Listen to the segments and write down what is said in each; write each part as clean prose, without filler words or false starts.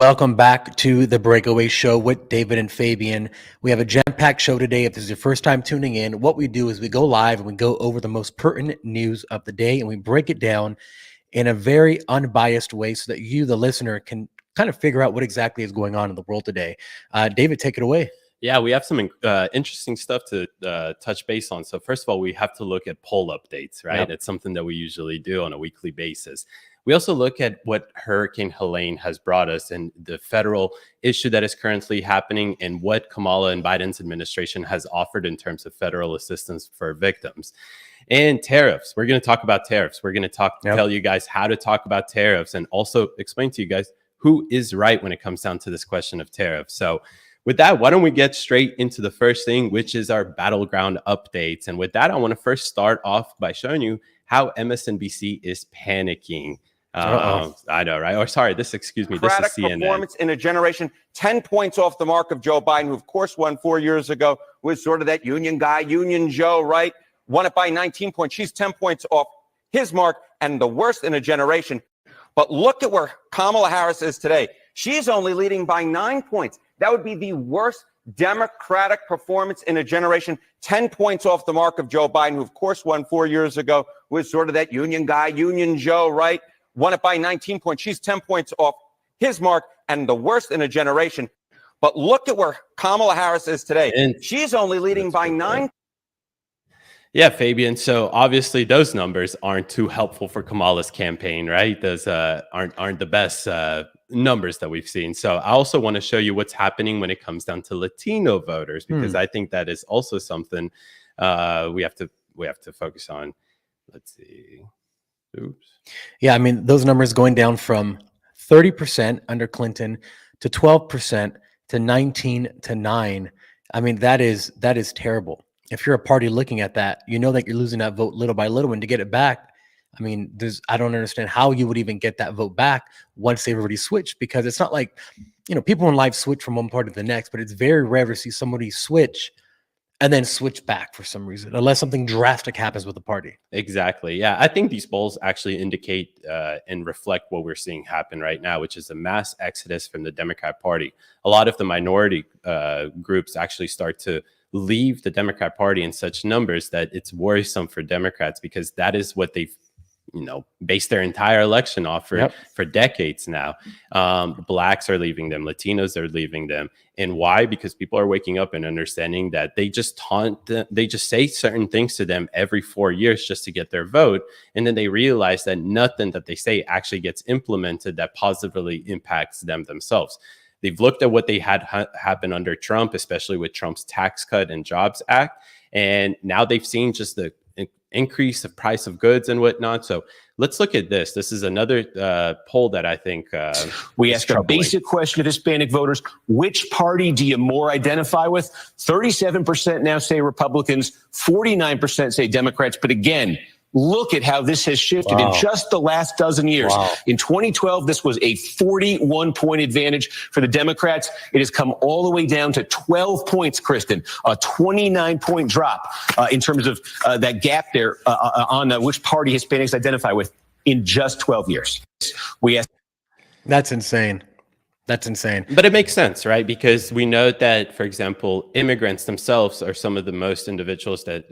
Welcome back to the Breakaway Show with David and Fabian. We have a jam-packed show today. If this is your first time tuning in, what we do is we go live and we go over the most pertinent news of the day and we break it down in a very unbiased way so that you, the listener, can kind of figure out what exactly is going on in the world today. David, take it away. Yeah, we have some interesting stuff to touch base on. So first of all, we have to look at poll updates, right? Yep. It's something that we usually do on a weekly basis. We also look at what Hurricane Helene has brought us and the federal issue that is currently happening and what Kamala and Biden's administration has offered in terms of federal assistance for victims. And tariffs. We're going to talk about tariffs. We're going to tell you guys how to talk about tariffs and also explain to you guys who is right when it comes down to this question of tariffs. So with that, why don't we get straight into the first thing, which is our battleground updates. And with that, I want to first start off by showing you how MSNBC is panicking. I know, right? Or sorry, this is CNN. Performance in a generation, 10 points off the mark of Joe Biden, who of course won 4 years ago, was sort of that union guy, Union Joe, right? Won it by 19 points. She's 10 points off his mark and the worst in a generation. But look at where Kamala Harris is today. She's only leading by 9 points. That would be the worst Democratic performance in a generation, 10 points off the mark of Joe Biden, who of course won 4 years ago, was sort of that union guy, Union Joe, right? Won it by 19 points. She's 10 points off his mark and the worst in a generation. But look at where Kamala Harris is today. And she's only leading by 9. Yeah, Fabian. So obviously those numbers aren't too helpful for Kamala's campaign, right? Those aren't the best numbers that we've seen. So I also want to show you what's happening when it comes down to Latino voters, because I think that is also something we have to focus on. Let's see. Oops. Yeah, I mean, those numbers going down from 30% under Clinton to 12% to 19 to 9. I mean, that is terrible. If you're a party looking at that, you know that you're losing that vote little by little, and to get it back, I mean, I don't understand how you would even get that vote back once they've already switched, because it's not like, people in life switch from one party to the next, but it's very rare to see somebody switch and then switch back for some reason, unless something drastic happens with the party. Exactly. Yeah, I think these polls actually indicate and reflect what we're seeing happen right now, which is a mass exodus from the Democrat Party. A lot of the minority groups actually start to leave the Democrat Party in such numbers that it's worrisome for Democrats, because that is what they've based their entire election off for decades now. Blacks are leaving them, Latinos are leaving them. And why? Because people are waking up and understanding that they just taunt them, they just say certain things to them every 4 years just to get their vote. And then they realize that nothing that they say actually gets implemented that positively impacts them themselves. They've looked at what they had happen under Trump, especially with Trump's tax cut and Jobs Act. And now they've seen just the increase of price of goods and whatnot. So let's look at this. This is another poll that I think we asked a basic question to Hispanic voters. Which party do you more identify with? 37% now say Republicans, 49% say Democrats. But again, look at how this has shifted in just the last dozen years. In 2012, this was a 41-point advantage for the Democrats. It has come all the way down to 12 points, Kristen, a 29-point drop in terms of that gap there on which party Hispanics identify with in just 12 years. That's insane. That's insane. But it makes sense, right? Because we know that, for example, immigrants themselves are some of the most individuals that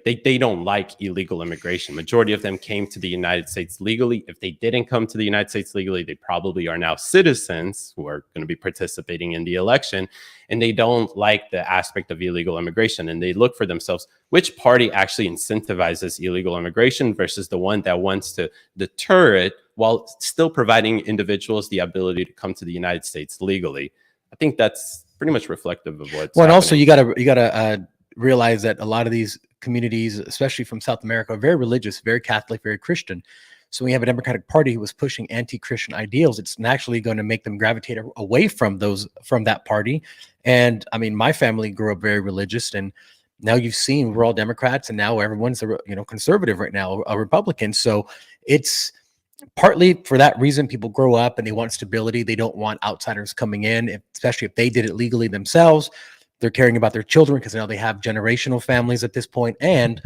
they don't like illegal immigration. Majority of them came to the United States legally. If they didn't come to the United States legally, they probably are now citizens who are going to be participating in the election. And they don't like the aspect of illegal immigration. And they look for themselves, which party actually incentivizes illegal immigration versus the one that wants to deter it while still providing individuals the ability to come to the United States legally. I think that's pretty much reflective of what's and also you gotta realize that a lot of these communities, especially from South America, are very religious, very Catholic, very Christian. So when you have a Democratic Party who was pushing anti-Christian ideals, it's naturally going to make them gravitate away from that party. And I mean, my family grew up very religious, and now you've seen we're all Democrats, and now everyone's conservative right now, a Republican. So it's partly for that reason. People grow up and they want stability. They don't want outsiders coming in, especially if they did it legally themselves. They're caring about their children because now they have generational families at this point, and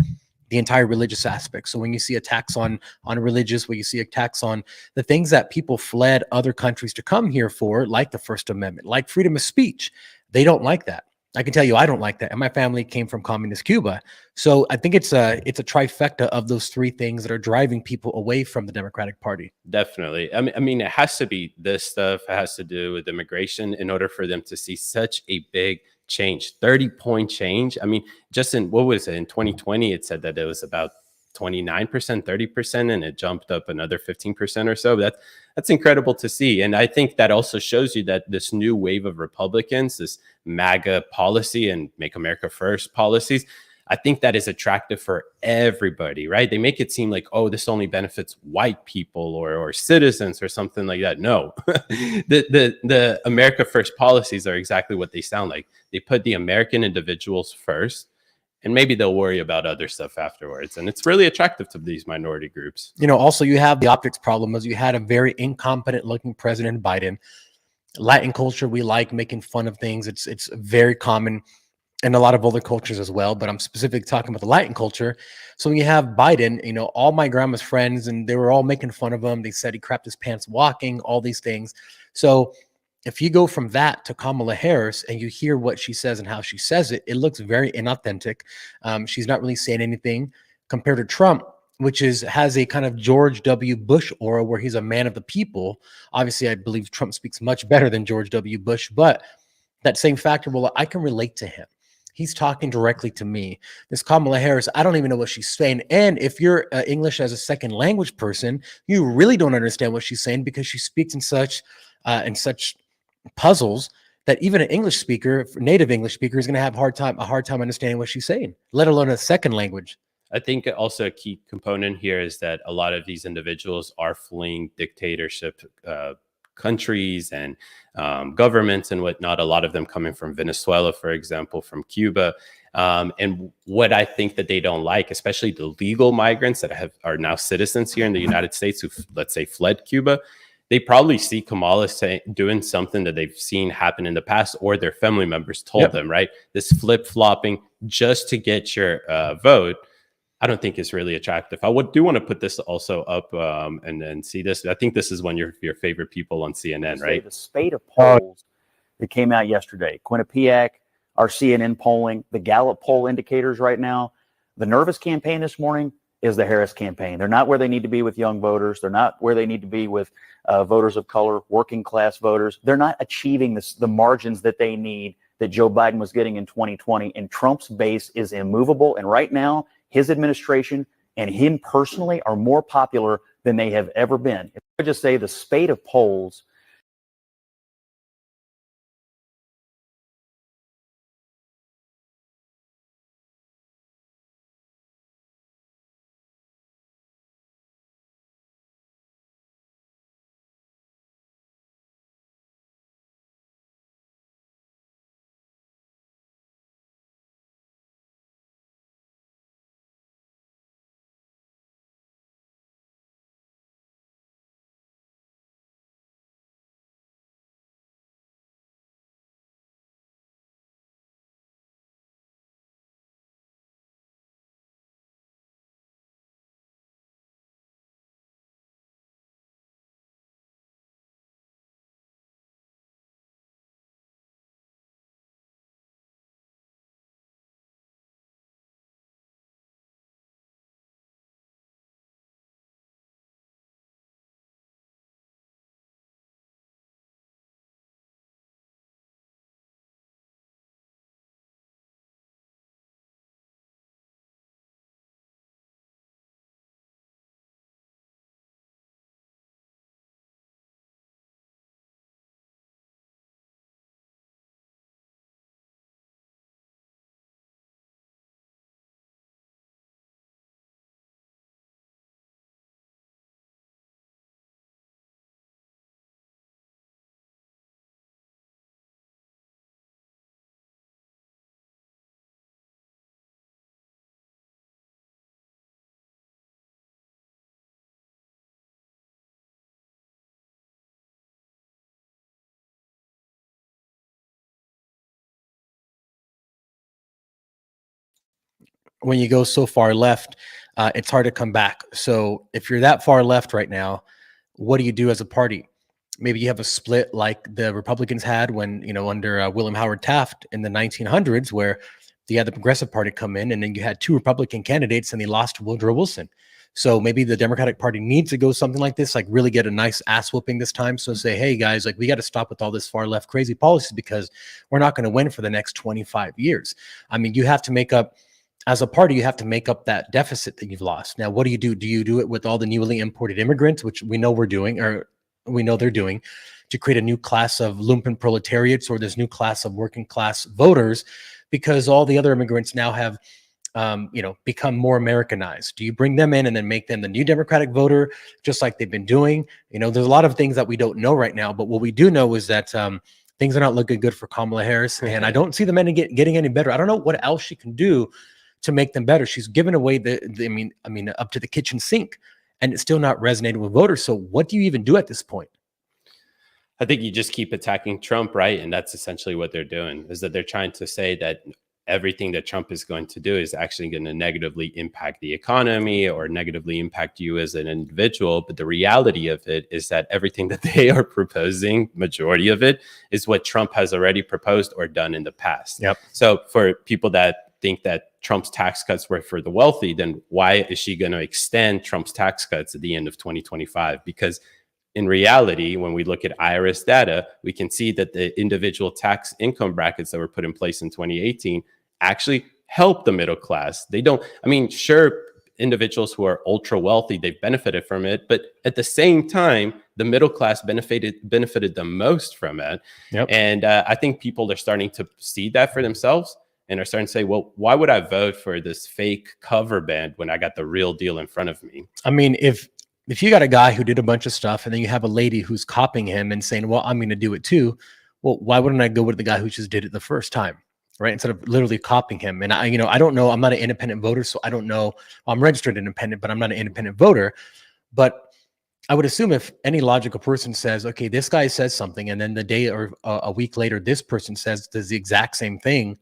the entire religious aspect. So when you see attacks on religious, when you see attacks on the things that people fled other countries to come here for, like the First Amendment, like freedom of speech, they don't like that. I can tell you, I don't like that. And my family came from communist Cuba. So I think it's a trifecta of those three things that are driving people away from the Democratic Party. Definitely. I mean, it has to be this stuff. It has to do with immigration in order for them to see such a big change, 30-point change. I mean, just in, what was it, in 2020, it said that it was about 29%, 30%, and it jumped up another 15% or so. That's incredible to see. And I think that also shows you that this new wave of Republicans, this MAGA policy and Make America First policies, I think that is attractive for everybody, right? They make it seem like, oh, this only benefits white people or citizens or something like that. No, the America First policies are exactly what they sound like. They put the American individuals first, and maybe they'll worry about other stuff afterwards. And it's really attractive to these minority groups. You know, also you have the optics problem, as you had a very incompetent looking President Biden. Latin culture, we like making fun of things. It's very common in a lot of other cultures as well, but I'm specifically talking about the Latin culture. So when you have Biden, you know, all my grandma's friends, and they were all making fun of him. They said he crapped his pants walking, all these things. So if you go from that to Kamala Harris and you hear what she says and how she says it, it looks very inauthentic. She's not really saying anything compared to Trump, which has a kind of George W. Bush aura where he's a man of the people. Obviously, I believe Trump speaks much better than George W. Bush, but that same factor, well, I can relate to him. He's talking directly to me. This Kamala Harris, I don't even know what she's saying. And if you're English as a second language person, you really don't understand what she's saying because she speaks in such puzzles that even an English speaker, native English speaker, is going to have a hard time understanding what she's saying, let alone a second language. I think also a key component here is that a lot of these individuals are fleeing dictatorship countries and governments and whatnot. A lot of them coming from Venezuela, for example, from Cuba. And what I think that they don't like, especially the legal migrants that are now citizens here in the United States who, let's say, fled Cuba, they probably see Kamala doing something that they've seen happen in the past, or their family members told them, right? This flip-flopping just to get your vote, I don't think is really attractive. I do want to put this also up and then see this. I think this is one of your favorite people on CNN, right? The spate of polls that came out yesterday, Quinnipiac, our CNN polling, the Gallup poll indicators right now, the nervous campaign this morning is the Harris campaign. They're not where they need to be with young voters. They're not where they need to be with voters of color, working class voters. They're not achieving the margins that they need that Joe Biden was getting in 2020. And Trump's base is immovable. And right now, his administration and him personally are more popular than they have ever been. If I just say the spate of polls when you go so far left, it's hard to come back. So if you're that far left right now, what do you do as a party? Maybe you have a split like the Republicans had when, under William Howard Taft in the 1900s, where you had the Progressive Party come in and then you had two Republican candidates and they lost to Woodrow Wilson. So maybe the Democratic Party needs to go something like this, like really get a nice ass whooping this time. So say, hey guys, like we got to stop with all this far left crazy policies because we're not going to win for the next 25 years. I mean, you have to make up, as a party, you have to make up that deficit that you've lost. Now, what do you do? Do you do it with all the newly imported immigrants, which we know we're doing, or we know they're doing, to create a new class of lumpen proletariats or this new class of working class voters, because all the other immigrants now have become more Americanized? Do you bring them in and then make them the new Democratic voter, just like they've been doing? There's a lot of things that we don't know right now, but what we do know is that things are not looking good for Kamala Harris, and I don't see them getting any better. I don't know what else she can do to make them better. She's given away up to the kitchen sink, and it's still not resonating with voters. So what do you even do at this point? I think you just keep attacking Trump, right? And that's essentially what they're doing, is that they're trying to say that everything that Trump is going to do is actually going to negatively impact the economy or negatively impact you as an individual. But the reality of it is that everything that they are proposing, majority of it, is what Trump has already proposed or done in the past. Yep. So for people that think that Trump's tax cuts were for the wealthy, then why is she going to extend Trump's tax cuts at the end of 2025? Because in reality, when we look at IRS data, we can see that the individual tax income brackets that were put in place in 2018 actually help the middle class. They don't, sure, individuals who are ultra wealthy, they've benefited from it, but at the same time, the middle class benefited the most from it. Yep. And I think people are starting to see that for themselves and are starting to say, well, why would I vote for this fake cover band when I got the real deal in front of me? I mean, if you got a guy who did a bunch of stuff and then you have a lady who's copying him and saying, well, I'm going to do it too. Well, why wouldn't I go with the guy who just did it the first time? Right. Instead of literally copying him. And I don't know. I'm not an independent voter, so I don't know. I'm registered independent, but I'm not an independent voter. But I would assume if any logical person says, okay, this guy says something, and then the day or a week later, this person does the exact same thing,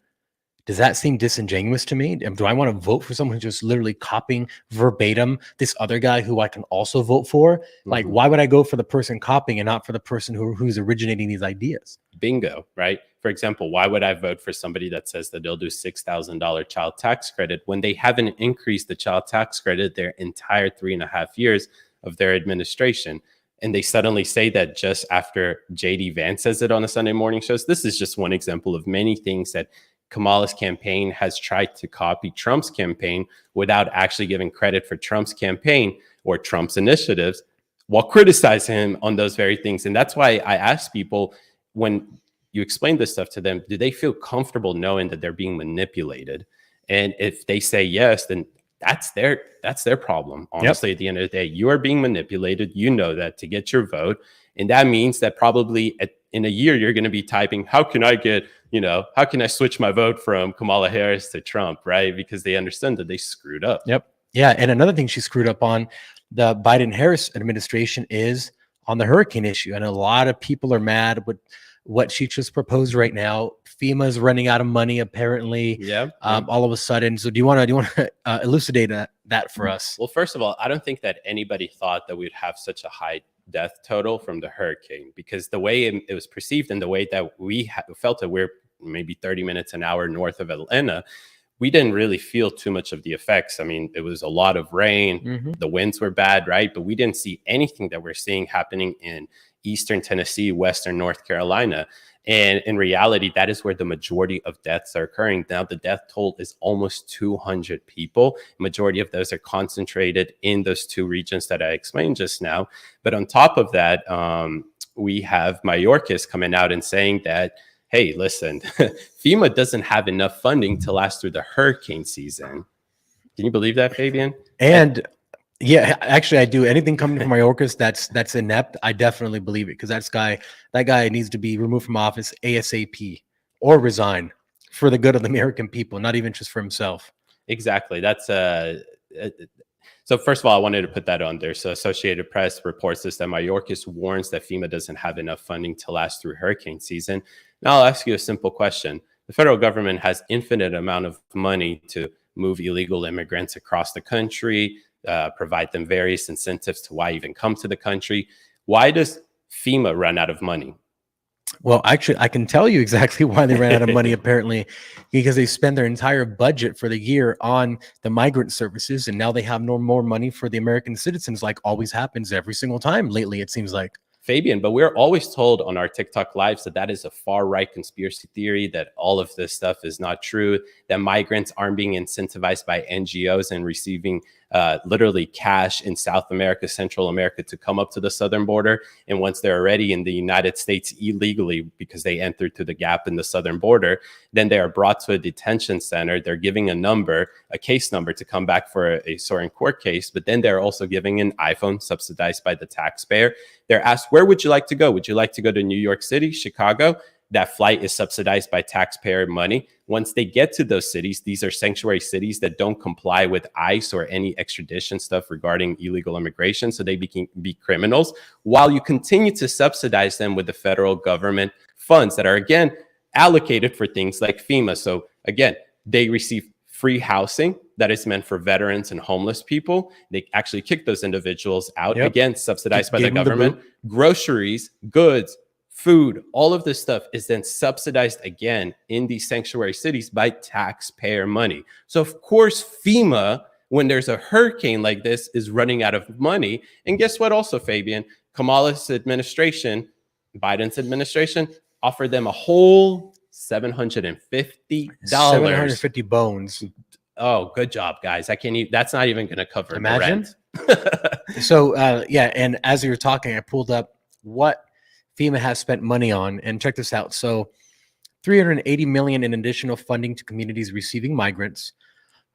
does that seem disingenuous to me? Do I want to vote for someone who's just literally copying verbatim this other guy who I can also vote for? Mm-hmm. Like, why would I go for the person copying and not for the person who's originating these ideas? Bingo, right? For example, why would I vote for somebody that says that they'll do $6,000 child tax credit when they haven't increased the child tax credit their entire 3.5 years of their administration? And they suddenly say that just after JD Vance says it on the Sunday morning shows. This is just one example of many things that Kamala's campaign has tried to copy Trump's campaign without actually giving credit for Trump's campaign or Trump's initiatives, while criticizing him on those very things. And that's why I ask people, when you explain this stuff to them, do they feel comfortable knowing that they're being manipulated? And if they say yes, then that's their problem. Honestly, At the end of the day, you are being manipulated. You know that, to get your vote. And that means that probably in a year, you're going to be typing, how can I switch my vote from Kamala Harris to Trump, right? Because they understand that they screwed up. Yep. Yeah. And another thing she screwed up on, the Biden-Harris administration, is on the hurricane issue. And a lot of people are mad with what she just proposed right now. FEMA is running out of money, apparently. Yeah. All of a sudden. So do you want to elucidate that for us? Well, first of all, I don't think that anybody thought that we'd have such a high death total from the hurricane, because the way it was perceived and the way that we felt it, we're maybe 30 minutes an hour north of Atlanta, we didn't really feel too much of the effects. I mean, it was a lot of rain. Mm-hmm. The winds were bad, right? But we didn't see anything that we're seeing happening in Eastern Tennessee, Western North Carolina. And in reality, that is where the majority of deaths are occurring. Now, the death toll is almost 200 people. Majority of those are concentrated in those two regions that I explained just now. But on top of that, we have Mayorkas coming out and saying that, hey, listen, FEMA doesn't have enough funding to last through the hurricane season. Can you believe that, Fabian? And yeah, actually, I do. Anything coming from Mayorkas that's inept, I definitely believe it, because that guy needs to be removed from office ASAP or resign for the good of the American people, not even just for himself. Exactly. That's so first of all, I wanted to put that on there. So Associated Press reports this, that Mayorkas warns that FEMA doesn't have enough funding to last through hurricane season. Now I'll ask you a simple question. The federal government has infinite amount of money to move illegal immigrants across the country, provide them various incentives to why even come to the country. Why does FEMA run out of money? Well, actually, I can tell you exactly why they ran out of money, apparently, because they spend their entire budget for the year on the migrant services, and now they have no more money for the American citizens, like always happens every single time lately, it seems like. Fabian, but we're always told on our TikTok lives that that is a far right conspiracy theory, that all of this stuff is not true, that migrants aren't being incentivized by NGOs and receiving literally cash in South America, Central America to come up to the southern border. And once they're already in the United States illegally because they entered through the gap in the southern border, then they are brought to a detention center. They're giving a number, a case number to come back for a soaring court case. But then they're also giving an iPhone subsidized by the taxpayer. They're asked, where would you like to go? Would you like to go to New York City, Chicago? That flight is subsidized by taxpayer money. Once they get to those cities, these are sanctuary cities that don't comply with ICE or any extradition stuff regarding illegal immigration, so they be criminals, while you continue to subsidize them with the federal government funds that are, again, allocated for things like FEMA. So again, they receive free housing that is meant for veterans and homeless people. They actually kick those individuals out, again, subsidized by the government. Groceries, goods, food, all of this stuff is then subsidized again in these sanctuary cities by taxpayer money. So of course, FEMA, when there's a hurricane like this, is running out of money. And guess what also, Fabian? Kamala's administration, Biden's administration, offered them a whole $750. 750 bones. Oh, good job, guys. I can't even, that's not even going to cover Imagine. the rent. So, yeah, and as you were talking, I pulled up what FEMA has spent money on, and check this out. So $380 million in additional funding to communities receiving migrants,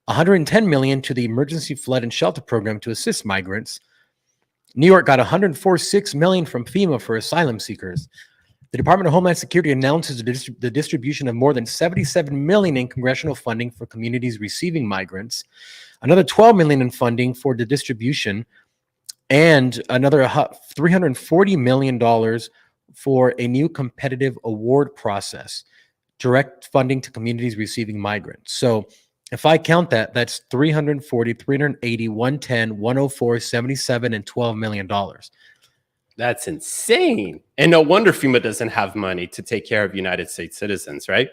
$110 million to the Emergency Flood and Shelter Program to assist migrants. New York got $146 million from FEMA for asylum seekers. The Department of Homeland Security announces the distribution of more than $77 million in congressional funding for communities receiving migrants, another $12 million in funding for the distribution, and another $340 million for a new competitive award process, direct funding to communities receiving migrants. So if I count that, that's 340, 380, 110, 104, 77, and $12 million. That's insane. And no wonder FEMA doesn't have money to take care of United States citizens, right?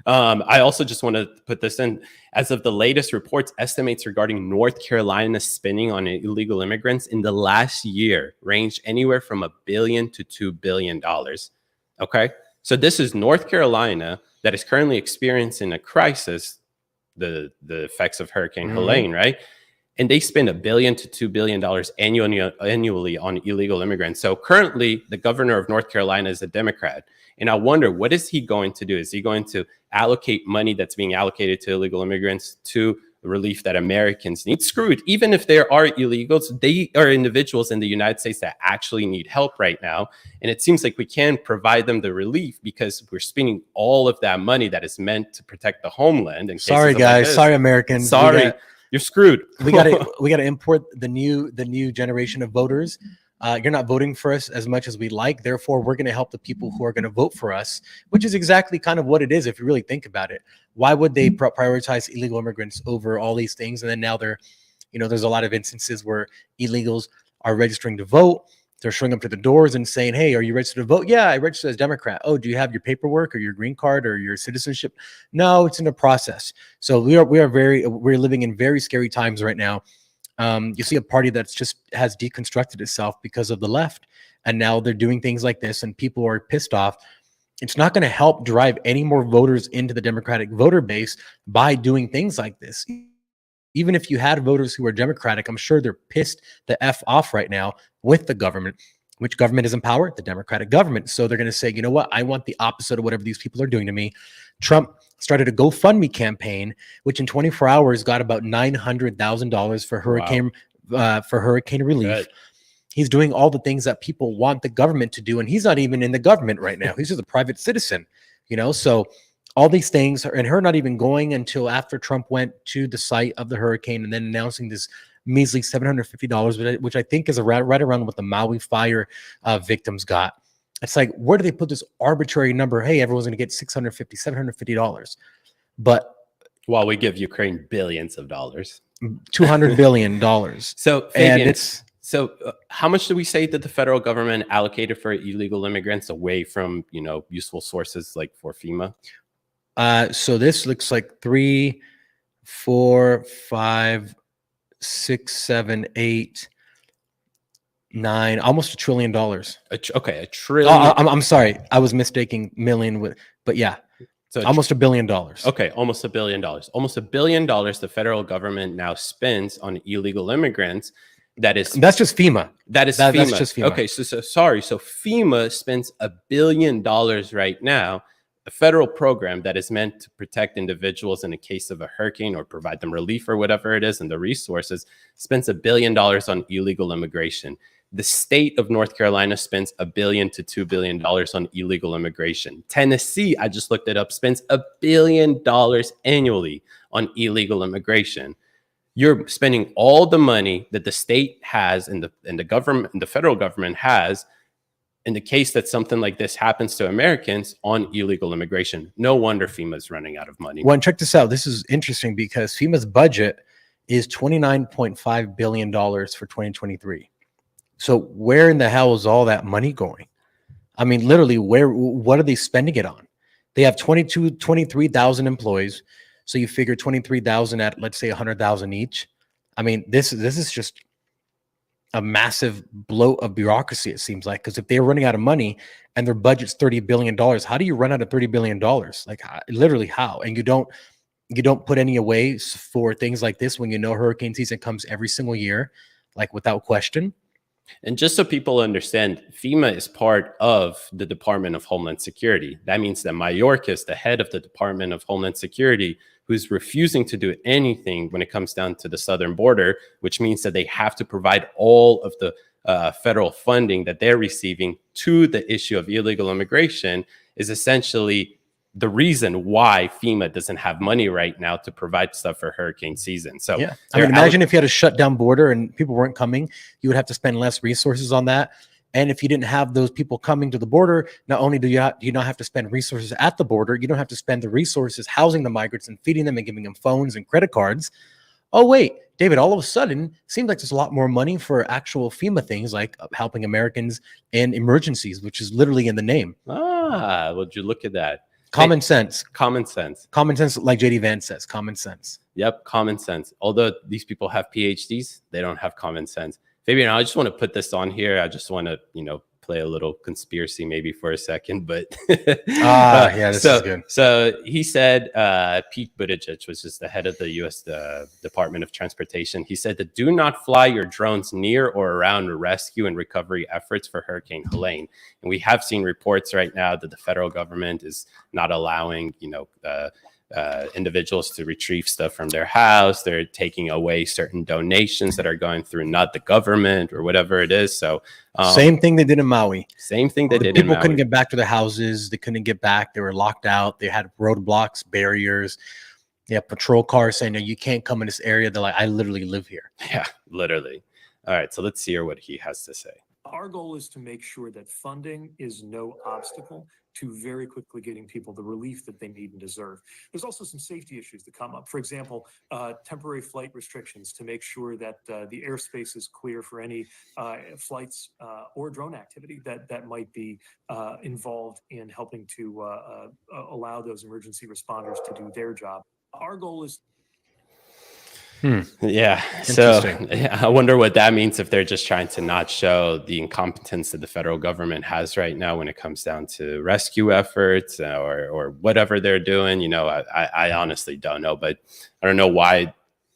I also just want to put this in. As of the latest reports, estimates regarding North Carolina's spending on illegal immigrants in the last year ranged anywhere from $1 billion to $2 billion. Okay. So this is North Carolina that is currently experiencing a crisis, the effects of Hurricane Helene, right? And they spend $1 billion to $2 billion annually on illegal immigrants. So currently, the governor of North Carolina is a Democrat. And I wonder, what is he going to do? Is he going to allocate money that's being allocated to illegal immigrants to relief that Americans need? Screw it. Even if there are illegals, they are individuals in the United States that actually need help right now. And it seems like we can provide them the relief because we're spending all of that money that is meant to protect the homeland. Sorry, guys. Sorry, Americans. Sorry. You're screwed. we gotta import the new generation of voters. You're not voting for us as much as we like. Therefore, we're going to help the people who are going to vote for us, which is exactly kind of what it is. If you really think about it, why would they prioritize illegal immigrants over all these things? And then now there's a lot of instances where illegals are registering to vote. They're showing up to the doors and saying, "Hey, are you registered to vote?" "Yeah, I registered as Democrat." "Oh, do you have your paperwork or your green card or your citizenship?" "No, it's in the process." So we're living in very scary times right now. You see a party that's just has deconstructed itself because of the left, and now they're doing things like this, and people are pissed off. It's not going to help drive any more voters into the Democratic voter base by doing things like this. Even if you had voters who are Democratic, I'm sure they're pissed the F off right now with the government. Which government is in power? The Democratic government. So they're going to say, you know what? I want the opposite of whatever these people are doing to me. Trump started a GoFundMe campaign, which in 24 hours got about $900,000 for hurricane relief. Good. He's doing all the things that people want the government to do, and he's not even in the government right now. He's just a private citizen, So all these things, and her not even going until after Trump went to the site of the hurricane and then announcing this measly $750, which I think is right around what the Maui fire victims got. It's like, where do they put this arbitrary number? Hey, everyone's going to get $650, $750. But while we give Ukraine billions of dollars. $200 billion. So, Fabian, and it's how much do we say that the federal government allocated for illegal immigrants away from, useful sources like for FEMA? So this looks like 3, 4, 5, 6, 7, 8, 9, almost $1 trillion. Okay, $1 trillion. I'm sorry, I was mistaking million but yeah. So almost $1 billion. Okay, almost $1 billion. Almost $1 billion the federal government now spends on illegal immigrants. That's just FEMA. FEMA. That's just FEMA. Okay, so sorry. So FEMA spends $1 billion right now, a federal program that is meant to protect individuals in a case of a hurricane or provide them relief or whatever it is, and the resources, spends $1 billion on illegal immigration. The state of North Carolina spends $1 billion to $2 billion on illegal immigration. Tennessee, I just looked it up, spends $1 billion annually on illegal immigration. You're spending all the money that the state has and the government and the federal government has in the case that something like this happens to Americans on illegal immigration. No wonder FEMA is running out of money. Well, and check this out. This is interesting because FEMA's budget is $29.5 billion for 2023. So where in the hell is all that money going? I mean, literally, what are they spending it on? They have 23,000 employees. So you figure 23,000 at, let's say, 100,000 each. I mean, this is just a massive bloat of bureaucracy, it seems like, because if they're running out of money and their budget's $30 billion, how do you run out of $30 billion? Like literally how? And you don't put any away for things like this when you know hurricane season comes every single year, like without question. And just so people understand, FEMA is part of the Department of Homeland Security. That means that Mayorkas, the head of the Department of Homeland Security, who's refusing to do anything when it comes down to the southern border, which means that they have to provide all of the federal funding that they're receiving to the issue of illegal immigration, is essentially the reason why FEMA doesn't have money right now to provide stuff for hurricane season. So yeah, I mean, imagine if you had a shut down border and people weren't coming, you would have to spend less resources on that. And if you didn't have those people coming to the border, not only do you not have to spend resources at the border, you don't have to spend the resources housing the migrants and feeding them and giving them phones and credit cards. Oh, wait, David, all of a sudden, it seems like there's a lot more money for actual FEMA things like helping Americans in emergencies, which is literally in the name. Would you look at that? Common sense. Common sense. Common sense, like JD Vance says, common sense. Yep, common sense. Although these people have PhDs, they don't have common sense. Fabian, I just want to put this on here. I just want to, play a little conspiracy maybe for a second, but yeah, this is good. So he said Pete Buttigieg, which is the head of the U.S. Department of Transportation, he said that do not fly your drones near or around rescue and recovery efforts for Hurricane Helene. And we have seen reports right now that the federal government is not allowing, individuals to retrieve stuff from their house. They're taking away certain donations that are going through not the government or whatever it is. So same thing they did in Maui. Same thing they did in Maui. People couldn't get back to their houses. They couldn't get back. They were locked out. They had roadblocks, barriers. They have patrol cars saying, no, you can't come in this area. They're like, I literally live here. Yeah, literally. All right, so let's hear what he has to say. Our goal is to make sure that funding is no obstacle to very quickly getting people the relief that they need and deserve. There's also some safety issues that come up. For example, temporary flight restrictions to make sure that the airspace is clear for any flights or drone activity that might be involved in helping to allow those emergency responders to do their job. Our goal is Yeah. So I wonder what that means if they're just trying to not show the incompetence that the federal government has right now when it comes down to rescue efforts or whatever they're doing. I honestly don't know, but I don't know why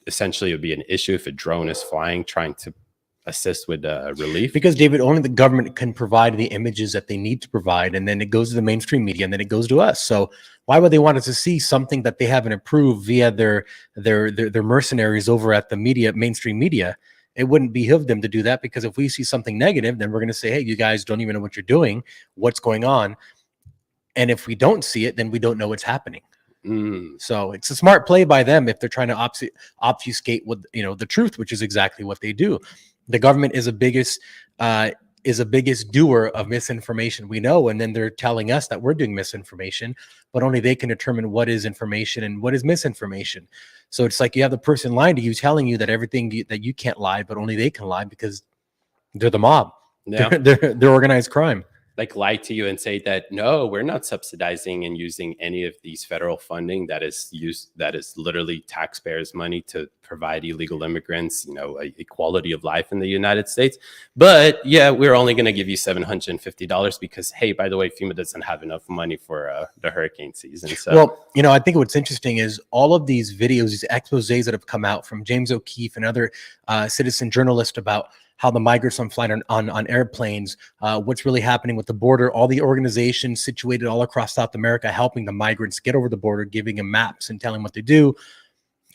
essentially it would be an issue if a drone is flying trying to assist with relief. Because, David, only the government can provide the images that they need to provide, and then it goes to the mainstream media, and then it goes to us. So why would they want us to see something that they haven't approved via their mercenaries over at the mainstream media? It wouldn't behoove them to do that, because if we see something negative, then we're going to say, hey, you guys don't even know what you're doing, what's going on. And if we don't see it, then we don't know what's happening. So it's a smart play by them if they're trying to obfuscate with the truth, which is exactly what they do. The government is the biggest is the biggest doer of misinformation we know, and then they're telling us that we're doing misinformation, but only they can determine what is information and what is misinformation. So it's like you have the person lying to you, telling you that that you can't lie, but only they can lie because they're the mob. Yeah. They're organized crime. Like lie to you and say that, no, we're not subsidizing and using any of these federal funding that is literally taxpayers' money to provide illegal immigrants, a quality of life in the United States. But yeah, we're only going to give you $750 because, hey, by the way, FEMA doesn't have enough money for the hurricane season. So, well, I think what's interesting is all of these videos, these exposés that have come out from James O'Keefe and other citizen journalists about how the migrants are flying on airplanes, what's really happening with the border, all the organizations situated all across South America helping the migrants get over the border, giving them maps and telling them what to do.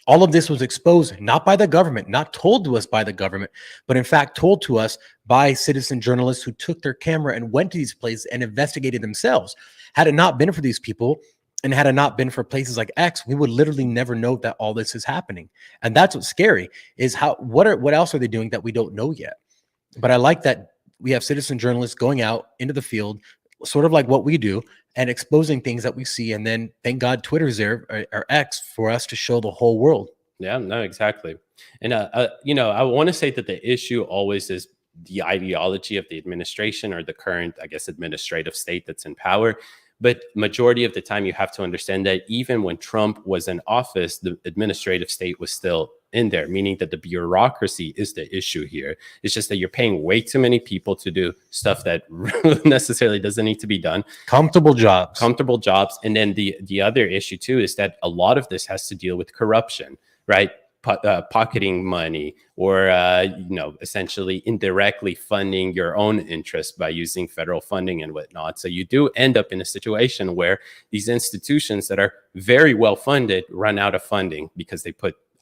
All of this was exposed, not by the government, not told to us by the government, but in fact told to us by citizen journalists who took their camera and went to these places and investigated themselves. Had it not been for these people, and had it not been for places like X, we would literally never know that all this is happening. And that's what's scary, is what else are they doing that we don't know yet? But I like that we have citizen journalists going out into the field, sort of like what we do, and exposing things that we see. And then thank God Twitter's there, or X, for us to show the whole world. Yeah, no, exactly. And, I want to say that the issue always is the ideology of the administration or the current, I guess, administrative state that's in power. But majority of the time, you have to understand that even when Trump was in office, the administrative state was still in there, meaning that the bureaucracy is the issue here. It's just that you're paying way too many people to do stuff that necessarily doesn't need to be done. Comfortable jobs. And then the other issue, too, is that a lot of this has to deal with corruption, right? Pocketing money, or essentially indirectly funding your own interest by using federal funding and whatnot. So you do end up in a situation where these institutions that are very well funded run out of funding because they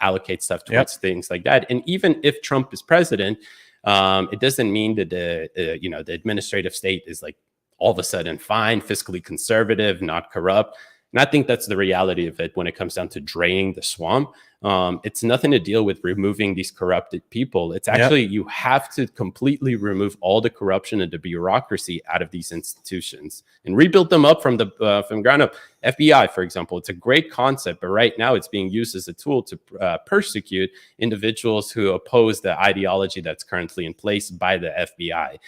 allocate stuff towards things like that. And even if Trump is president, it doesn't mean that the administrative state is like all of a sudden fine, fiscally conservative, not corrupt. And I think that's the reality of it when it comes down to draining the swamp. It's nothing to deal with removing these corrupted people. It's actually, you have to completely remove all the corruption and the bureaucracy out of these institutions and rebuild them up from ground up. FBI, for example, it's a great concept, but right now it's being used as a tool to persecute individuals who oppose the ideology that's currently in place by the FBI.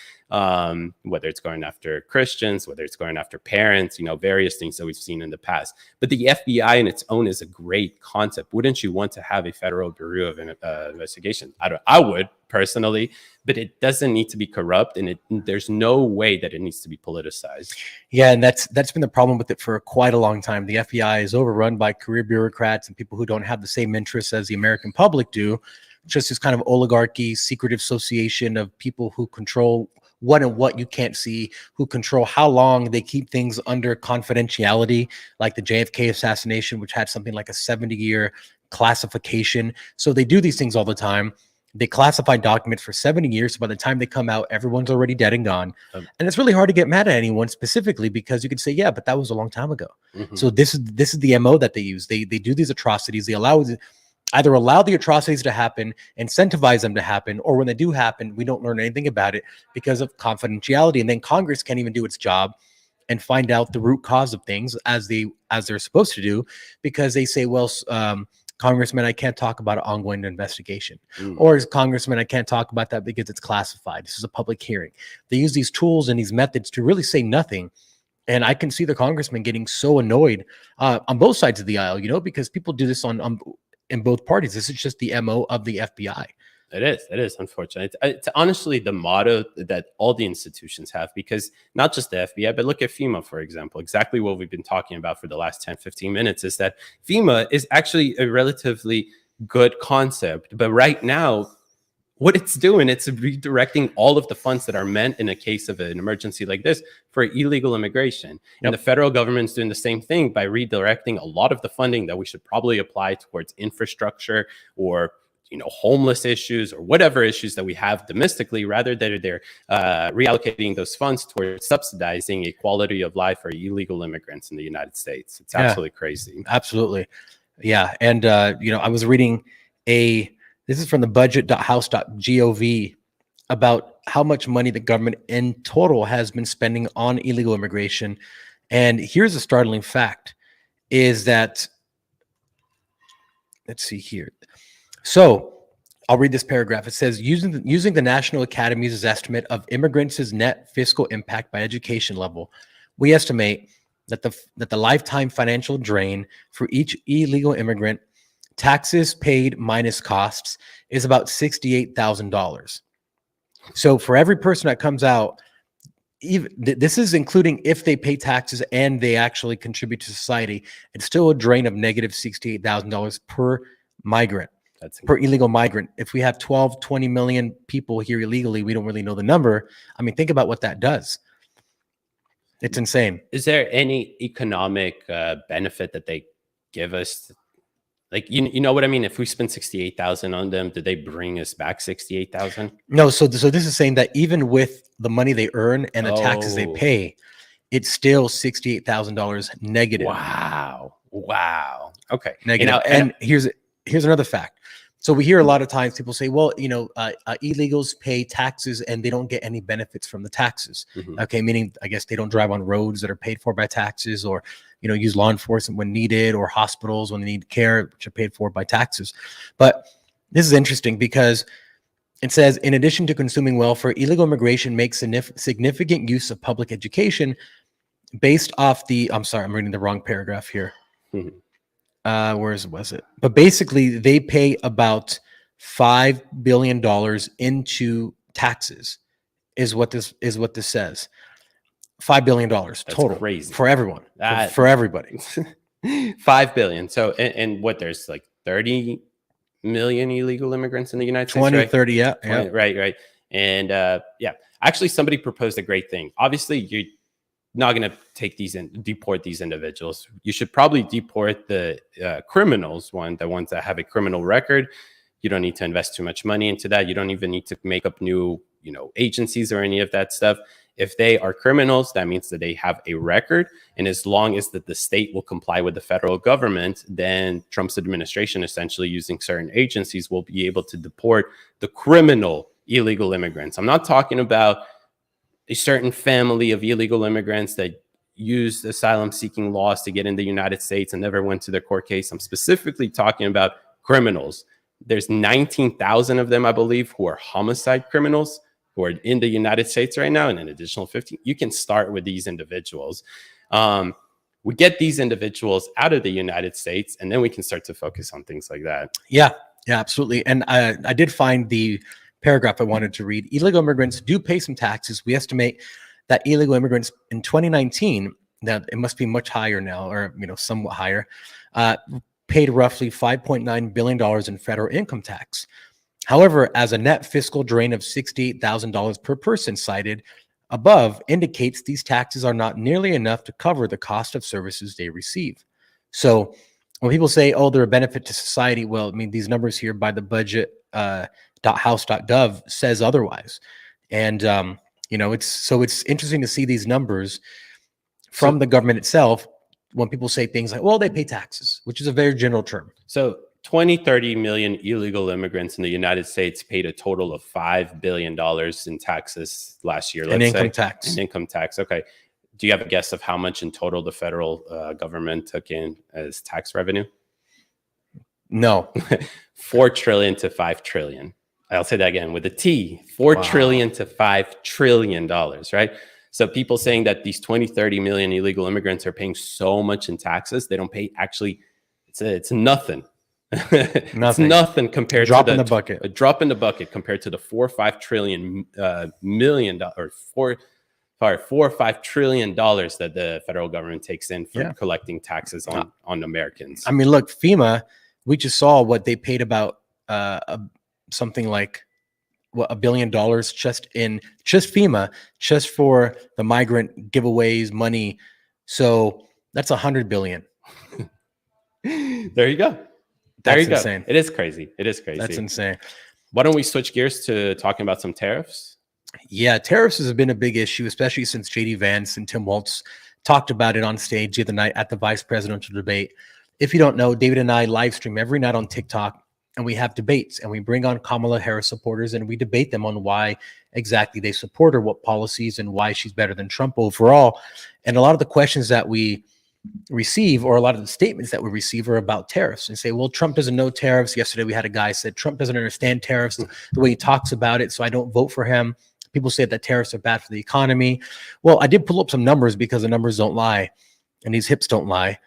Whether it's going after Christians, whether it's going after parents, various things that we've seen in the past. But the FBI in its own is a great concept. Wouldn't you want to have a federal bureau of investigation? I would personally, but it doesn't need to be corrupt, and there's no way that it needs to be politicized. Yeah, and that's been the problem with it for quite a long time. The FBI is overrun by career bureaucrats and people who don't have the same interests as the American public do. Just this kind of oligarchy, secretive association of people who control what you can't see, who control how long they keep things under confidentiality, like the JFK assassination, which had something like a 70-year classification. So they do these things all the time. They classify documents for 70 years. So by the time they come out, everyone's already dead and gone. And it's really hard to get mad at anyone specifically, because you could say, yeah, but that was a long time ago. Mm-hmm. So this is the MO that they use. They do these atrocities. They either allow the atrocities to happen, incentivize them to happen, or when they do happen, we don't learn anything about it because of confidentiality. And then Congress can't even do its job and find out the root cause of things as they're supposed to do, because they say, well, Congressman, I can't talk about an ongoing investigation. Or as Congressman, I can't talk about that because it's classified. This is a public hearing. They use these tools and these methods to really say nothing. And I can see the congressman getting so annoyed on both sides of the aisle, because people do this in both parties. This is just the MO of the FBI. It is unfortunate. It's honestly the motto that all the institutions have, because not just the FBI, but look at FEMA, for example. Exactly what we've been talking about for the last 10, 15 minutes is that FEMA is actually a relatively good concept. But right now, what it's doing, it's redirecting all of the funds that are meant in a case of an emergency like this for illegal immigration. And the federal government's doing the same thing by redirecting a lot of the funding that we should probably apply towards infrastructure or homeless issues or whatever issues that we have domestically, rather than they're reallocating those funds towards subsidizing a quality of life for illegal immigrants in the United States. It's absolutely crazy. Absolutely. Yeah. And, I was reading this is from the budget.house.gov about how much money the government in total has been spending on illegal immigration. And here's a startling fact is that, let's see here. So I'll read this paragraph. It says, using the National Academy's estimate of immigrants' net fiscal impact by education level, we estimate that the lifetime financial drain for each illegal immigrant, taxes paid minus costs, is about $68,000. So for every person that comes out, this is including if they pay taxes and they actually contribute to society, it's still a drain of negative $68,000 per migrant. That's per illegal migrant. If we have 12, 20 million people here illegally, we don't really know the number. I mean, think about what that does. It's insane. Is there any economic benefit that they give us? Like, you know what I mean? If we spend 68,000 on them, did they bring us back 68,000? No. So this is saying that even with the money they earn and the taxes they pay, it's still $68,000 negative. Wow. Okay. Negative. And here's another fact. So we hear a lot of times people say, well, illegals pay taxes and they don't get any benefits from the taxes. Mhm. Okay. Meaning, I guess they don't drive on roads that are paid for by taxes, or, use law enforcement when needed, or hospitals when they need care, which are paid for by taxes. But this is interesting because it says, in addition to consuming welfare, illegal immigration makes significant use of public education based off I'm sorry, I'm reading the wrong paragraph here. Mhm. Where was it? But basically, they pay about $5 billion into taxes, is what this says. $5 billion total, crazy. For everyone, for everybody. 5 billion. So, and what, there's like 30 million illegal immigrants in the United States, 20, right? 30, yeah. 20, right. And actually somebody proposed a great thing. Obviously, you're not going to take these and deport these individuals. You should probably deport the criminals, the ones that have a criminal record. You don't need to invest too much money into that. You don't even need to make up new, agencies or any of that stuff. If they are criminals, that means that they have a record. And as long as that the state will comply with the federal government, then Trump's administration, essentially using certain agencies, will be able to deport the criminal illegal immigrants. I'm not talking about a certain family of illegal immigrants that used asylum-seeking laws to get in the United States and never went to their court case. I'm specifically talking about criminals. There's 19,000 of them, I believe, who are homicide criminals who are in the United States right now, and an additional 15. You can start with these individuals. We get these individuals out of the United States, and then we can start to focus on things like that. Yeah, absolutely. And I did find the paragraph I wanted to read. Illegal immigrants do pay some taxes. We estimate that illegal immigrants in 2019, now it must be much higher now, or somewhat higher, paid roughly $5.9 billion in federal income tax. However, as a net fiscal drain of $68,000 per person cited above indicates, these taxes are not nearly enough to cover the cost of services they receive. So when people say, oh, they're a benefit to society, well, I mean, these numbers here by the budget.house.gov says otherwise. And, it's interesting to see these numbers from the government itself when people say things like, well, they pay taxes, which is a very general term. So 30 million illegal immigrants in the United States paid a total of $5 billion in taxes last year. In income tax. In income tax. Okay. Do you have a guess of how much in total the federal government took in as tax revenue? No. 4 trillion to 5 trillion. I'll say that again with a T. 4 trillion to $5 trillion, right? So people saying that these 30 million illegal immigrants are paying so much in taxes, they don't pay, actually, it's nothing. It's nothing compared to in the bucket. A drop in the bucket compared to the 4 or 5 trillion million or $4 or $5 trillion that the federal government takes in for collecting taxes on Americans. I mean, look, FEMA, we just saw what they paid about something like $1 billion just FEMA, just for the migrant giveaways money. So that's $100 billion. There you go. That's insane. It is crazy. That's insane. Why don't we switch gears to talking about some tariffs? Yeah, tariffs has been a big issue, especially since JD Vance and Tim Walz talked about it on stage the other night at the vice presidential debate. If you don't know, David and I live stream every night on TikTok. and we have debates, and we bring on Kamala Harris supporters, and we debate them on why exactly they support her, what policies, and why she's better than Trump overall. And a lot of the questions that we receive, or a lot of the statements that we receive, are about tariffs, and say, well, Trump doesn't know tariffs. Yesterday we had a guy said Trump doesn't understand tariffs the way he talks about it, so I don't vote for him. People say that tariffs are bad for the economy. Well, I did pull up some numbers, because the numbers don't lie, and these hips don't lie.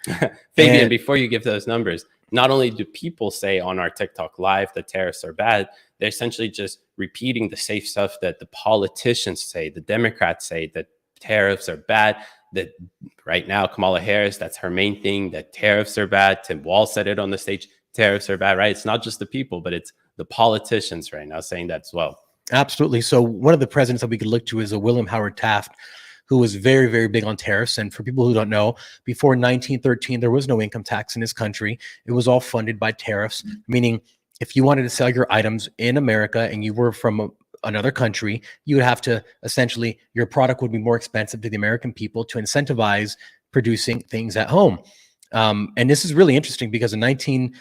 Fabian, And before you give those numbers, not only do people say on our TikTok live that tariffs are bad, they're essentially just repeating the safe stuff that the politicians say, the Democrats say, that tariffs are bad. That right now, Kamala Harris, that's her main thing, that tariffs are bad. Tim Wall said it on the stage, tariffs are bad, right? It's not just the people, but it's the politicians right now saying that as well. Absolutely. So one of the presidents that we could look to is a William Howard Taft, who was very, very big on tariffs. And for people who don't know, before 1913, there was no income tax in this country. It was all funded by tariffs, meaning if you wanted to sell your items in America and you were from another country, you would have to, essentially, your product would be more expensive to the American people to incentivize producing things at home. And this is really interesting, because during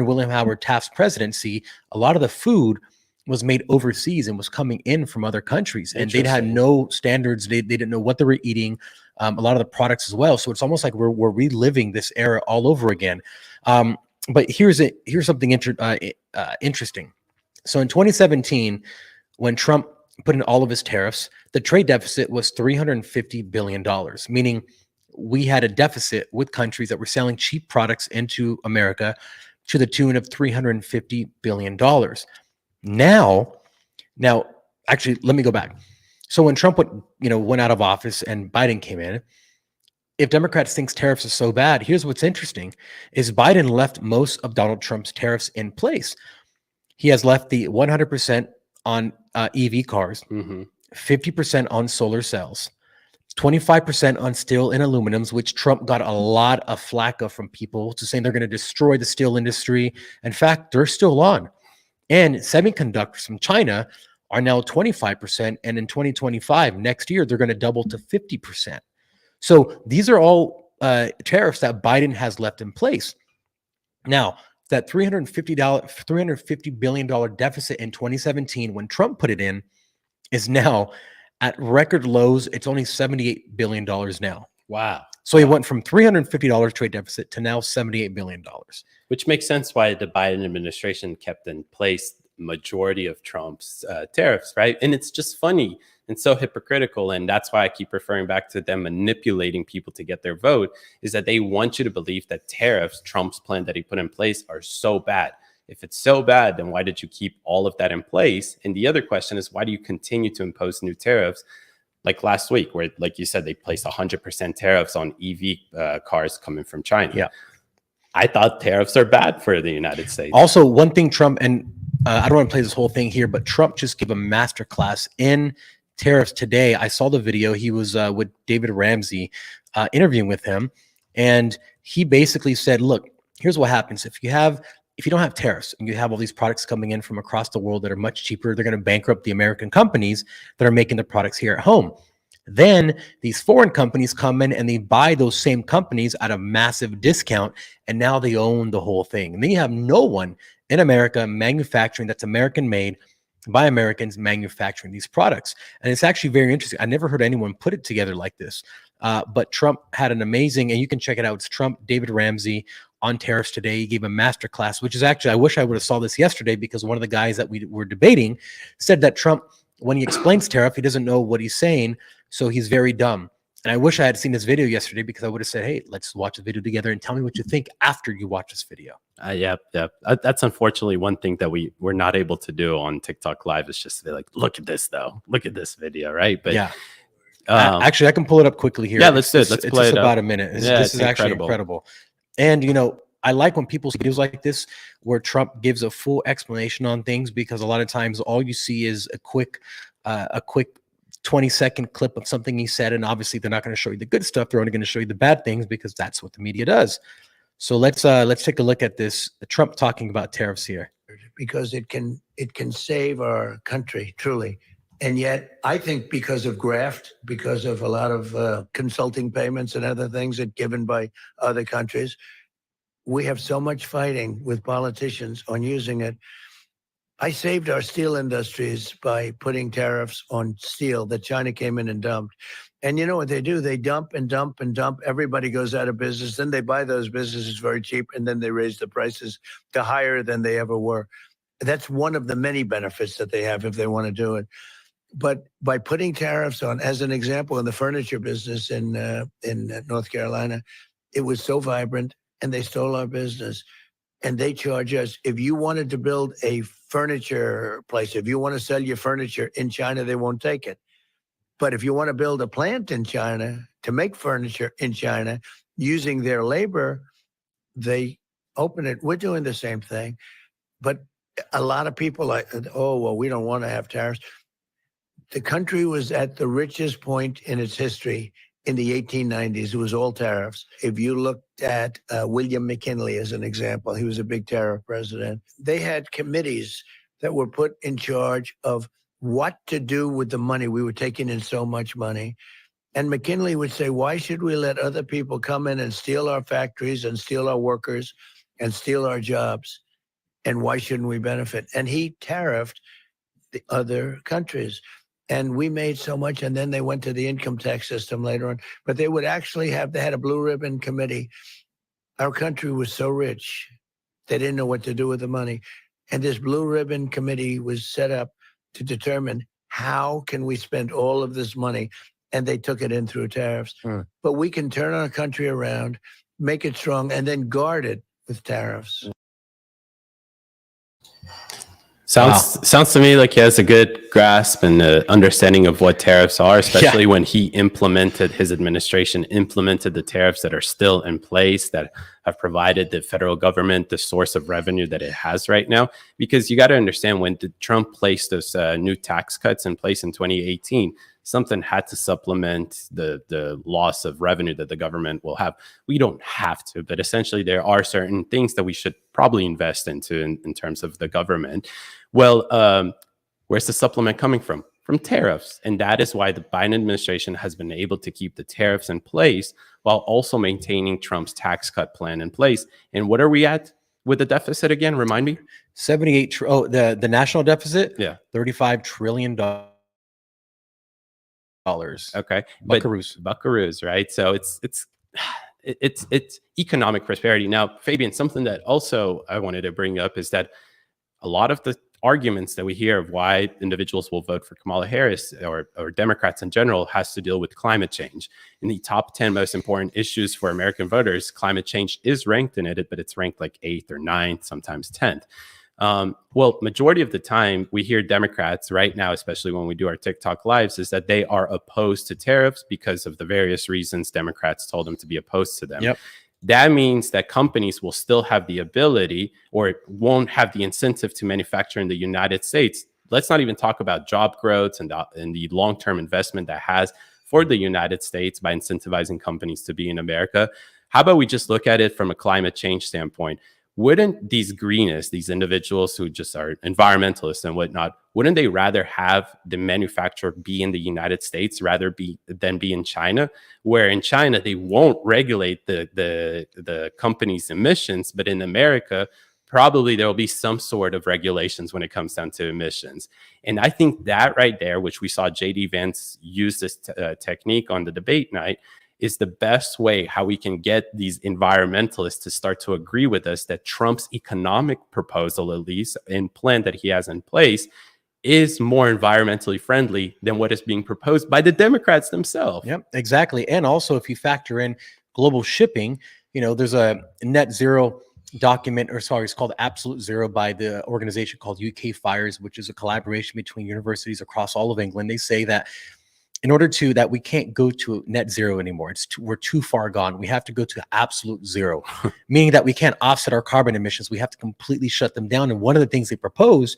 William Howard Taft's presidency, a lot of the food was made overseas and was coming in from other countries, and they'd had no standards. They didn't know what they were eating, a lot of the products as well. So it's almost like we're reliving this era all over again. But here's something interesting. So in 2017, when Trump put in all of his tariffs, the trade deficit was $350 billion, meaning we had a deficit with countries that were selling cheap products into America to the tune of $350 billion. Now, actually, let me go back. So when Trump went out of office and Biden came in, if Democrats think tariffs are so bad, here's what's interesting, is Biden left most of Donald Trump's tariffs in place. He has left the 100% on EV cars, 50% on solar cells, 25% on steel and aluminums, which Trump got a lot of flack of from people to saying they're going to destroy the steel industry. In fact, they're still on. And semiconductors from China are now 25%. And in 2025, next year, they're going to double to 50%. So these are all tariffs that Biden has left in place. Now, that $350 billion deficit in 2017, when Trump put it in, is now at record lows. It's only $78 billion now. Wow. So he went from $350 trade deficit to now $78 billion. Which makes sense why the Biden administration kept in place majority of Trump's tariffs, right? And it's just funny and so hypocritical. And that's why I keep referring back to them manipulating people to get their vote, is that they want you to believe that tariffs, Trump's plan that he put in place, are so bad. If it's so bad, then why did you keep all of that in place? And the other question is, why do you continue to impose new tariffs? Like last week, where, like you said, they placed 100% tariffs on EV cars coming from China. Yeah. I thought tariffs are bad for the United States. Also, one thing Trump, and I don't want to play this whole thing here, but Trump just gave a masterclass in tariffs today. I saw the video. He was with David Ramsey interviewing with him. And he basically said, look, here's what happens. If you don't have tariffs and you have all these products coming in from across the world that are much cheaper, they're going to bankrupt the American companies that are making the products here at home. Then these foreign companies come in and they buy those same companies at a massive discount, and now they own the whole thing. And then you have no one in America manufacturing that's American made by Americans manufacturing these products. And it's actually very interesting. I never heard anyone put it together like this. But Trump had an amazing, and you can check it out. It's Trump, David Ramsey on tariffs today. He gave a master class, which is actually, I wish I would have saw this yesterday, because one of the guys that we were debating said that Trump, when he explains tariff, he doesn't know what he's saying. So he's very dumb. And I wish I had seen this video yesterday, because I would have said, hey, let's watch the video together and tell me what you think after you watch this video. Yeah. That's unfortunately one thing that we're not able to do on TikTok Live, is just to be like, look at this though. Look at this video, right? But yeah. Actually, I can pull it up quickly here. Yeah, let's do it. Let's play it about a minute. This is actually incredible. And, I like when people see videos like this where Trump gives a full explanation on things, because a lot of times all you see is a quick 20-second clip of something he said. And obviously they're not going to show you the good stuff. They're only going to show you the bad things, because that's what the media does. So let's take a look at this. Trump talking about tariffs here. Because it can save our country, truly. And yet, I think because of graft, because of a lot of consulting payments and other things that given by other countries, we have so much fighting with politicians on using it. I saved our steel industries by putting tariffs on steel that China came in and dumped. And you know what they do? They dump and dump and dump. Everybody goes out of business. Then they buy those businesses very cheap, and then they raise the prices to higher than they ever were. That's one of the many benefits that they have if they want to do it. But by putting tariffs on, as an example, in the furniture business in North Carolina, it was so vibrant, and they stole our business. And they charge us, if you wanted to build a furniture place, if you want to sell your furniture in China, they won't take it. But if you want to build a plant in China to make furniture in China using their labor, they open it. We're doing the same thing. But a lot of people are, oh, well, we don't want to have tariffs. The country was at the richest point in its history in the 1890s. It was all tariffs. If you looked at William McKinley as an example, he was a big tariff president. They had committees that were put in charge of what to do with the money. We were taking in so much money. And McKinley would say, why should we let other people come in and steal our factories and steal our workers and steal our jobs? And why shouldn't we benefit? And he tariffed the other countries. And we made so much, and then they went to the income tax system later on. But they would actually they had a blue ribbon committee. Our country was so rich, they didn't know what to do with the money. And this blue ribbon committee was set up to determine how can we spend all of this money. And they took it in through tariffs. But we can turn our country around, make it strong, and then guard it with tariffs. Sounds to me like he has a good grasp and understanding of what tariffs are, especially when his administration implemented the tariffs that are still in place, that have provided the federal government the source of revenue that it has right now. Because you got to understand, when Trump placed those new tax cuts in place in 2018, something had to supplement the loss of revenue that the government will have. We don't have to, but essentially there are certain things that we should probably invest into in terms of the government. Well, where's the supplement coming from? From tariffs. And that is why the Biden administration has been able to keep the tariffs in place while also maintaining Trump's tax cut plan in place. And what are we at with the deficit again? Remind me. 78. The national deficit? Yeah. $35 trillion. Okay. Buckaroos, right? So it's economic prosperity. Now, Fabian, something that also I wanted to bring up is that a lot of the arguments that we hear of why individuals will vote for Kamala Harris or Democrats in general has to deal with climate change. In the top 10 most important issues for American voters, climate change is ranked in it, but it's ranked like 8th or 9th, sometimes 10th. Well, majority of the time we hear Democrats right now, especially when we do our TikTok lives, is that they are opposed to tariffs because of the various reasons Democrats told them to be opposed to them. Yep. That means that companies will still have the ability or won't have the incentive to manufacture in the United States. Let's not even talk about job growth and the long-term investment that has for the United States by incentivizing companies to be in America. How about we just look at it from a climate change standpoint? Wouldn't these greenists, these individuals who just are environmentalists and whatnot, wouldn't they rather have the manufacturer be in the United States than be in China? Where in China, they won't regulate the company's emissions, but in America, probably there will be some sort of regulations when it comes down to emissions. And I think that right there, which we saw J.D. Vance use this technique on the debate night, is the best way how we can get these environmentalists to start to agree with us that Trump's economic proposal, at least, and plan that he has in place, is more environmentally friendly than what is being proposed by the Democrats themselves. Yep, exactly. And also, if you factor in global shipping, there's a net zero document, it's called Absolute Zero by the organization called UK Fires, which is a collaboration between universities across all of England. They say that in order that we can't go to net zero anymore. We're too far gone. We have to go to absolute zero, meaning that we can't offset our carbon emissions. We have to completely shut them down. And one of the things they propose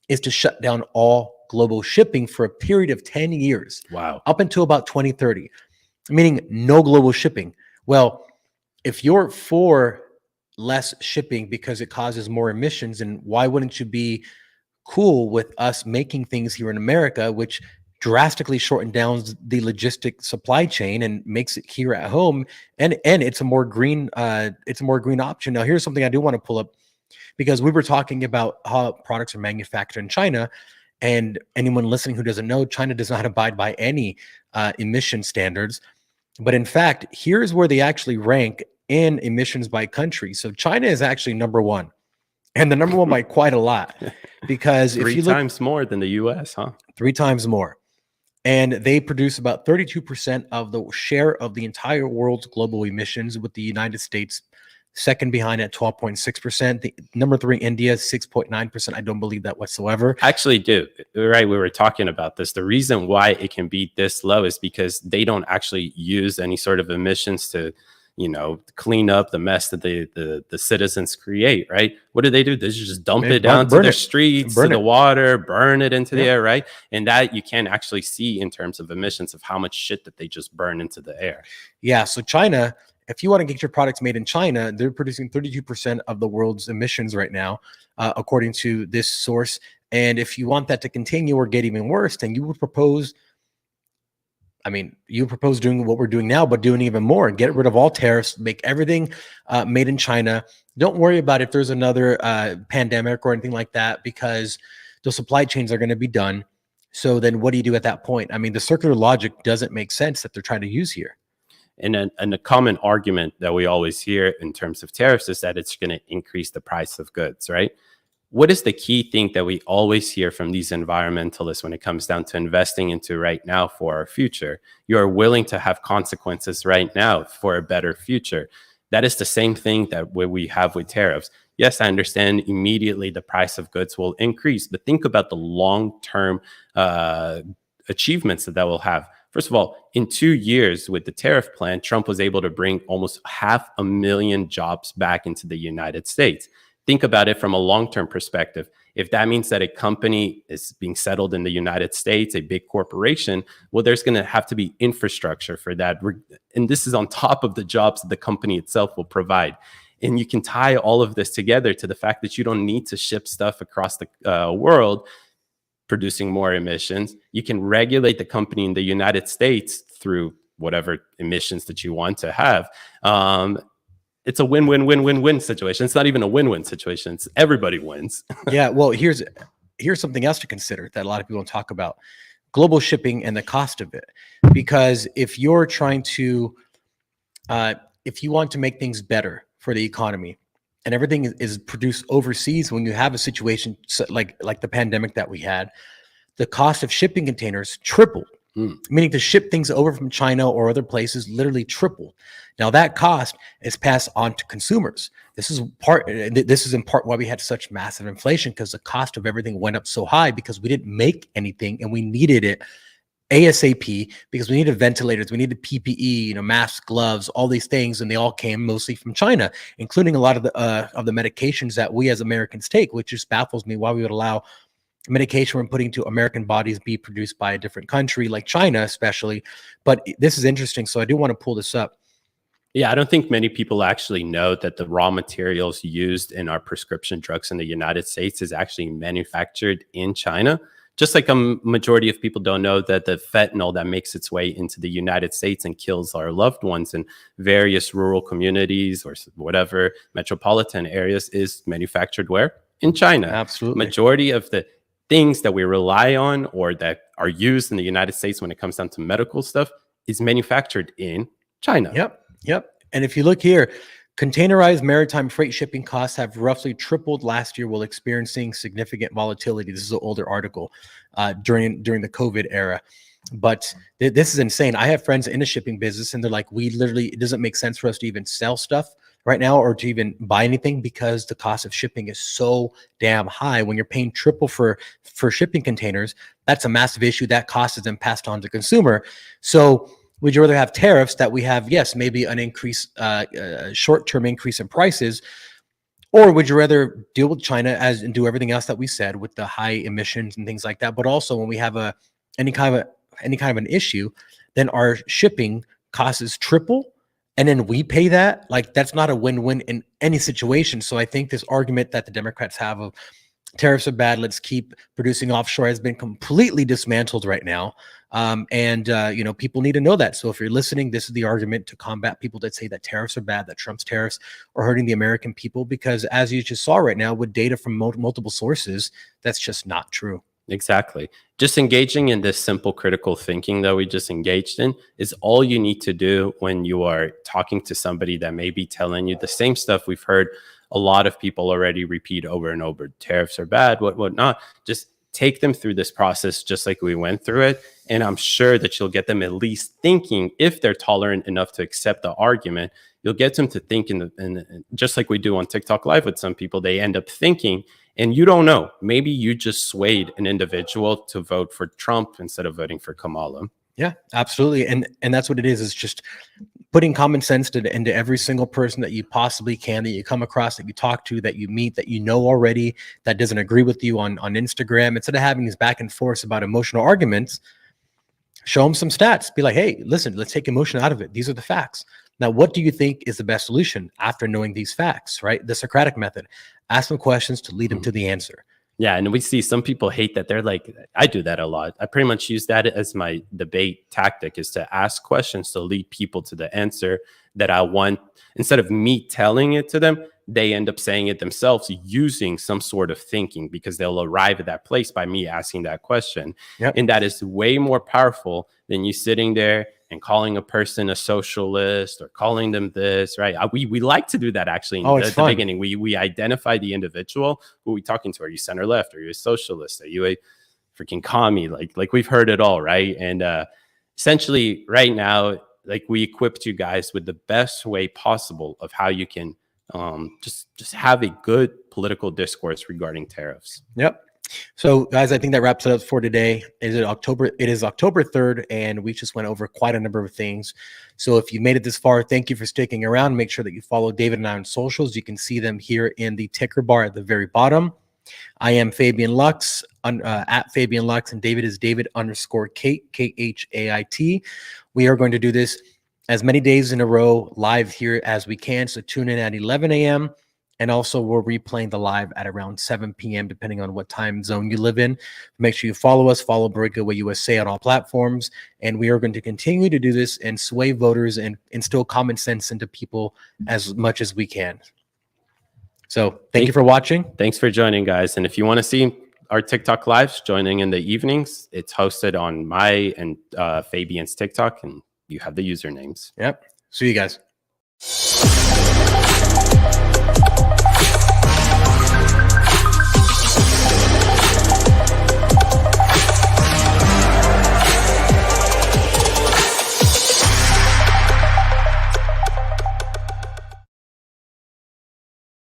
is to shut down all global shipping for a period of 10 years. Wow. Up until about 2030, meaning no global shipping. Well, if you're for less shipping because it causes more emissions, then why wouldn't you be cool with us making things here in America, which drastically shorten down the logistic supply chain and makes it here at home, and it's a more green option. Now, here's something I do want to pull up, because we were talking about how products are manufactured in China, and anyone listening who doesn't know, China does not abide by any emission standards. But in fact, here's where they actually rank in emissions by country. So China is actually number one, and the number one by quite a lot, because if you look, 3 times more than the US, huh? 3 times more. And they produce about 32% of the share of the entire world's global emissions, with the United States second behind at 12.6%. The number 3, India, 6.9%. I don't believe that whatsoever. Actually do. Right. We were talking about this. The reason why it can be this low is because they don't actually use any sort of emissions to, clean up the mess that the citizens create, right? What do? They just dump it down to the streets, to the water, burn it into the air, right? And that you can actually see in terms of emissions of how much shit that they just burn into the air. Yeah. So China, if you want to get your products made in China, they're producing 32% of the world's emissions right now, according to this source. And if you want that to continue or get even worse, then you would propose doing what we're doing now, but doing even more, and get rid of all tariffs, make everything made in China. Don't worry about if there's another pandemic or anything like that, because the supply chains are going to be done. So then what do you do at that point? I mean, the circular logic doesn't make sense that they're trying to use here. And a common argument that we always hear in terms of tariffs is that it's going to increase the price of goods, right? What is the key thing that we always hear from these environmentalists when it comes down to investing into right now for our future? You are willing to have consequences right now for a better future. That is the same thing that we have with tariffs. Yes, I understand immediately the price of goods will increase, but think about the long-term achievements that will have. First of all, in 2 years with the tariff plan, Trump was able to bring almost 500,000 jobs back into the United States. Think about it from a long-term perspective. If that means that a company is being settled in the United States, a big corporation, well, there's going to have to be infrastructure for that. And this is on top of the jobs that the company itself will provide. And you can tie all of this together to the fact that you don't need to ship stuff across the world, producing more emissions. You can regulate the company in the United States through whatever emissions that you want to have. It's a win-win-win-win-win situation. It's not even a win-win situation. It's everybody wins. Yeah. Well, here's something else to consider that a lot of people don't talk about: global shipping and the cost of it. Because if you're trying to, if you want to make things better for the economy, and everything is produced overseas, when you have a situation like the pandemic that we had, the cost of shipping containers tripled. Meaning to ship things over from China or other places literally tripled. Now that cost is passed on to consumers. This is in part why we had such massive inflation, because the cost of everything went up so high, because we didn't make anything and we needed it ASAP, because we needed ventilators, we needed PPE, masks, gloves, all these things, and they all came mostly from China, including a lot of the medications that we as Americans take, which just baffles me why we would allow medication we're putting to American bodies be produced by a different country like China, especially. But this is interesting, so I do want to pull this up. Yeah, I don't think many people actually know that the raw materials used in our prescription drugs in the United States is actually manufactured in China. Just like a majority of people don't know that the fentanyl that makes its way into the United States and kills our loved ones in various rural communities or whatever metropolitan areas is manufactured where? In China. Absolutely. Majority of the things that we rely on or that are used in the United States when it comes down to medical stuff is manufactured in China. Yep. And if you look here, containerized maritime freight shipping costs have roughly tripled last year while experiencing significant volatility. This is an older article during the COVID era. But this is insane. I have friends in the shipping business, and they're like, it doesn't make sense for us to even sell stuff right now or to even buy anything, because the cost of shipping is so damn high. When you're paying triple for shipping containers, that's a massive issue. That cost is then passed on to consumer. So would you rather have tariffs that we have, yes, maybe an increase, short-term increase in prices, or would you rather deal with China and do everything else that we said with the high emissions and things like that? But also when we have any kind of an issue, then our shipping costs is triple, and then we pay that. Like, that's not a win-win in any situation. So I think this argument that the Democrats have of tariffs are bad. Let's keep producing offshore has been completely dismantled right now. People need to know that. So if you're listening, this is the argument to combat people that say that tariffs are bad, that Trump's tariffs are hurting the American people, because as you just saw right now with data from multiple sources, that's just not true. Exactly. Just engaging in this simple critical thinking that we just engaged in is all you need to do when you are talking to somebody that may be telling you the same stuff we've heard a lot of people already repeat over and over. Tariffs are bad, whatnot. Just take them through this process just like we went through it. And I'm sure that you'll get them at least thinking, if they're tolerant enough to accept the argument, you'll get them to think and just like we do on TikTok Live with some people, they end up thinking. And you don't know, maybe you just swayed an individual to vote for Trump instead of voting for Kamala. Yeah, absolutely. And that's what it is. It's just putting common sense into every single person that you possibly can, that you come across, that you talk to, that you meet, that you know already, that doesn't agree with you on Instagram. Instead of having these back and forth about emotional arguments, show them some stats. Be like, hey, listen, let's take emotion out of it. These are the facts. Now, what do you think is the best solution after knowing these facts, right? The Socratic method. Ask them questions to lead them to the answer. Yeah, and we see some people hate that. They're like, I do that a lot. I pretty much use that as my debate tactic, is to ask questions to lead people to the answer that I want. Instead of me telling it to them, they end up saying it themselves using some sort of thinking, because they'll arrive at that place by me asking that question. Yep. And that is way more powerful than you sitting there and calling a person a socialist or calling them this, right? We like to do that actually in the beginning. We identify the individual. Who are we talking to? Are you center left? Are you a socialist? Are you a freaking commie? Like we've heard it all, right? And essentially right now, like, we equipped you guys with the best way possible of how you can just have a good political discourse regarding tariffs. Yep. So, guys, I think that wraps it up for today. It is October 3rd, and we just went over quite a number of things. So if you made it this far, thank you for sticking around. Make sure that you follow David and I on socials. You can see them here in the ticker bar at the very bottom. I am Fabian Lux, at Fabian Lux, and David is David_Kate, Khait. We are going to do this as many days in a row live here as we can. So tune in at 11 a.m. And also, we're replaying the live at around 7 p.m., depending on what time zone you live in. Make sure you follow us, follow Breakaway USA on all platforms. And we are going to continue to do this and sway voters and instill common sense into people as much as we can. So thank you for watching. Thanks for joining, guys. And if you want to see our TikTok lives joining in the evenings, it's hosted on my and Fabian's TikTok, and you have the usernames. Yep. See you guys.